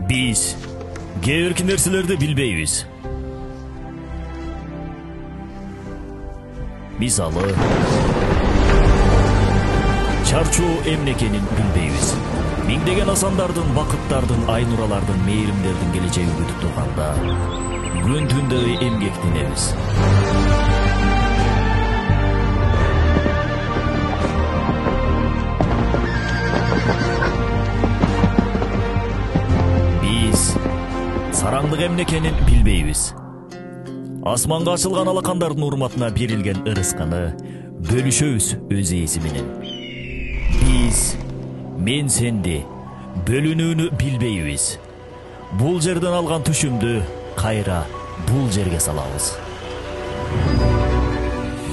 Биз кээ бирки нерселерди билбейбиз. Мисалы, чарчуу эмне экенин билбейбиз. Миңдеген асандардын, бакыттардын, айнуралардын, мээримдердин келечеги күтүп турганда күн түндөй эмгектенебиз. Биз сараңдык эмне экенин билбейбиз. Асманга ачылган алакандардын урматына берилген ырысканы бөлүшөбүз өз ээси менен. Биз мен сенди бөлүнүүнү билбейбиз. Бул жерден алган түшүмдү кайра бул жерге салабыз.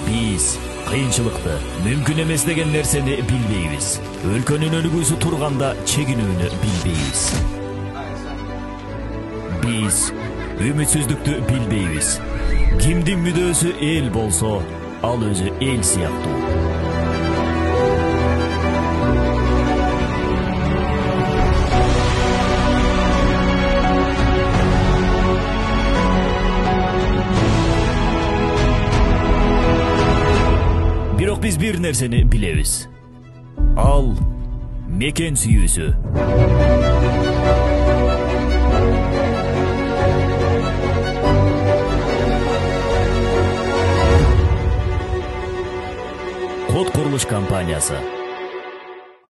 Биз кыйынчылыкты, мүмкүн эмес деген нерсени билбейбиз. Өлкөнүн өлүгүүсү турганда чегинүүнү билбейбиз. Биз үмүтсүздүктү билбейбиз. Кимдин мүдөөсү эл болсо, ал өзү эл сыяктуу. Бирок биз бир нерсени билебиз. Ал мекен сүйүүсү. Код курулуш компаниясы